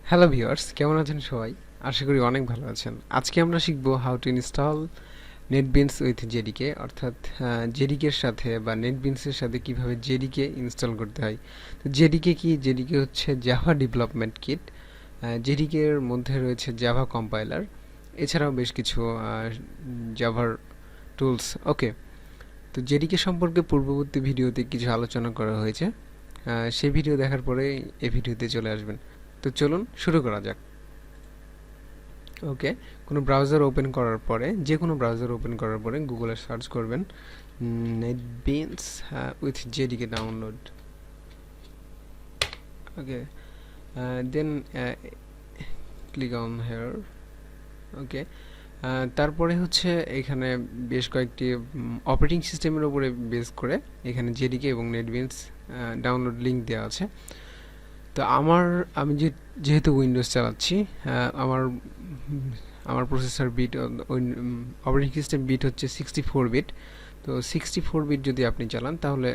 Hello viewers, কেমন আছেন সবাই? আশা করি অনেক ভালো আছেন। আজকে আমরা শিখব how to install NetBeans with JDK, অর্থাৎ জেডিকে এর সাথে বা নেটবিনস এর সাথে কিভাবে জেডিকে ইনস্টল করতে হয়। তো জেডিকে কি? জেডিকে হচ্ছে জাভা ডেভেলপমেন্ট কিট। জেডিকে এর মধ্যে রয়েছে জাভা কম্পাইলার, এছাড়াও বেশ কিছু জাভার টুলস। ওকে, তো জেডিকে সম্পর্কে পূর্ববর্তী ভিডিওতে কিছু আলোচনা করা হয়েছে। সেই ভিডিও দেখার পরে এই ভিডিওতে চলে আসবেন। তো চলুন শুরু করা যাক। ওকে, কোনো ব্রাউজার ওপেন করার পরে, যে কোনো ব্রাউজার ওপেন করার পরে গুগলে সার্চ করবেন NetBeans with JDK download. Okay, then click on here. Okay, তারপরে হচ্ছে এখানে বেশ কয়েকটি অপারেটিং সিস্টেমের উপরে বেস করে এখানে জেডিকে এবং নেটবিনস ডাউনলোড লিঙ্ক দেওয়া আছে। তো আমি যেহেতু উইন্ডোজ চালাচ্ছি, আমার আমার processor bit, operating system bit হচ্ছে 64 বিট। তো 64 বিট যদি আপনি চালান তাহলে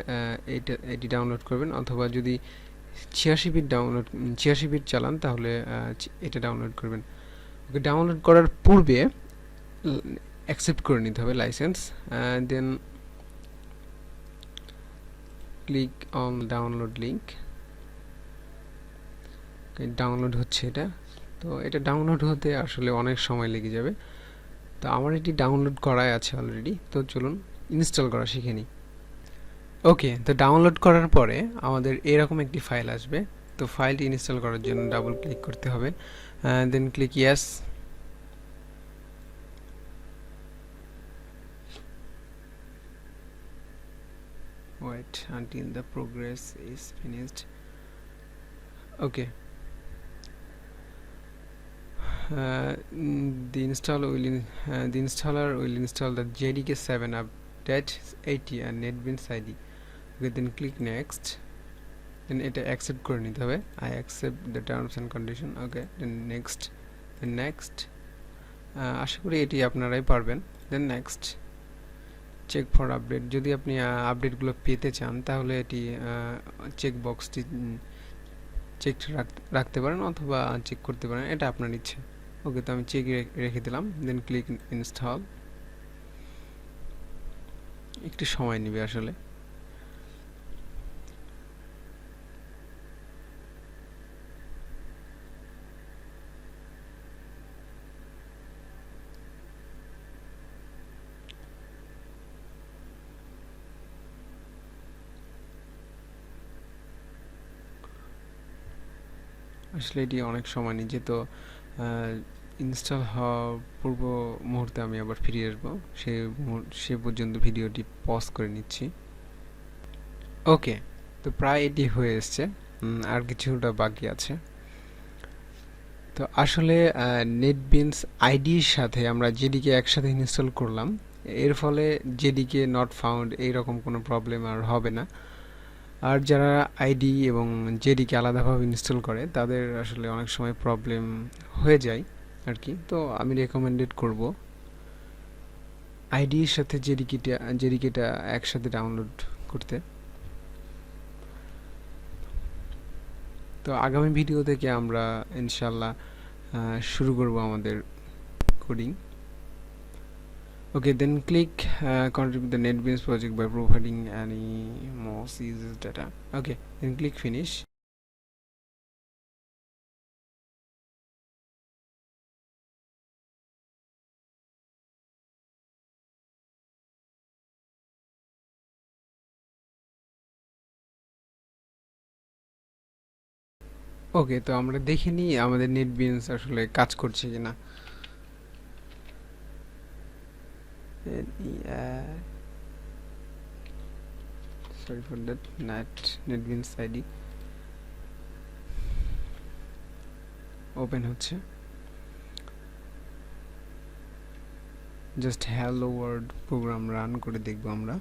এটি ডাউনলোড করবেন, অথবা যদি 86 বিট চালান তাহলে এটা ডাউনলোড করবেন। ওকে, ডাউনলোড করার পূর্বে অ্যাকসেপ্ট করে নিতে হবে licence. Then click on download link. Download হচ্ছে এটা। তো এটা ডাউনলোড হতে আসলে অনেক সময় লেগে যাবে। তো আমার এটি ডাউনলোড করাই আছে অলরেডি। তো চলুন ইনস্টল করা শিখে নিই। ওকে, তো ডাউনলোড করার পরে আমাদের এরকম একটি ফাইল আসবে। তো ফাইলটি ইনস্টল করার জন্য ডাবল ক্লিক করতে হবে, then click yes. Wait until the progress is finished. Okay, the installer will install the JDK 7 update 80 and Netbeans IDE. Okay, then click next. Then এটা accept করে নিতে হবে, I accept the terms and condition. Okay, then next. আশা করি এটি আপনারাই পারবেন। Then next, check for update. যদি আপনি আপডেটগুলো পেতে চান তাহলে এটি চেক বক্সটি চেক রাখতে পারেন অথবা চেক করতে পারেন, এটা আপনার ইচ্ছে। ওকে, তো আমি চেক রেখে দিলাম। দেন ক্লিক ইনস্টল। একটু সময় নেবে আসলে। আসলে এটি অনেক সময় নিচ্ছে, তো ইনস্টল হওয়ার পূর্ব মুহূর্তে আমি আবার ফিরে আসবো। সে পর্যন্ত ভিডিওটি পজ করে নিচ্ছি। ওকে, তো প্রায় এটি হয়ে এসছে, আর কিছুটা বাকি আছে। তো আসলে নেটবিনস আইডির সাথে আমরা জেডিকে একসাথে ইনস্টল করলাম, এর ফলে জেডিকে নট ফাউন্ড এইরকম কোনো প্রবলেম আর হবে না। আর যারা আইডি এবং জেডিকে আলাদাভাবে ইনস্টল করে তাদের আসলে অনেক সময় প্রবলেম হয়ে যায় আর কি। তো আমি রেকমেন্ডেড করব আইডির সাথে জেডিকেটা একসাথে ডাউনলোড করতে। তো আগামী ভিডিও থেকে আমরা ইনশাল্লাহ শুরু করব আমাদের coding. Okay, then click contribute the NetBeans project by providing any most uses data. Okay, then click finish. ওকে, তো আমরা দেখে নিই আমাদের নেটবিনস আসলে কাজ করছে কিনা। Sorry for that, NetBeans IDE open হচ্ছে। Just hello world program run করে দেখব আমরা।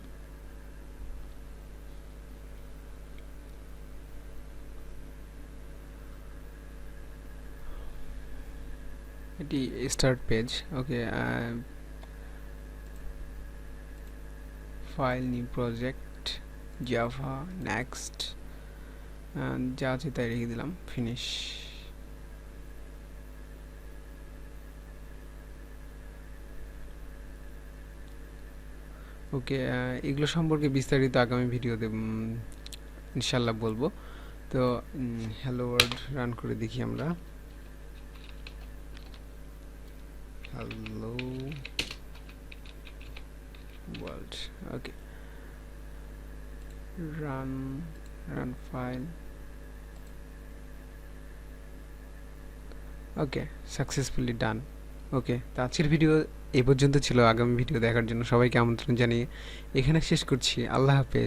এটি start page. Okay, file new project Java next, যা আছে তাই রেখে দিলাম, ফিনিশ। ওকে, এগুলো সম্পর্কে বিস্তারিত আগামী ভিডিওতে ইনশাল্লাহ বলবো। তো হ্যালো ওয়ার্ল্ড রান করে দেখি আমরা। হ্যালো ওয়ার্ল্ড, ওকে, রান ফাইল, ওকে, সাকসেসফুলি ডান। ওকে, তো আজকের ভিডিও এই পর্যন্ত ছিল। আগামী ভিডিও দেখার জন্য সবাইকে আমন্ত্রণ জানিয়ে এখানে শেষ করছি। আল্লাহ হাফেজ।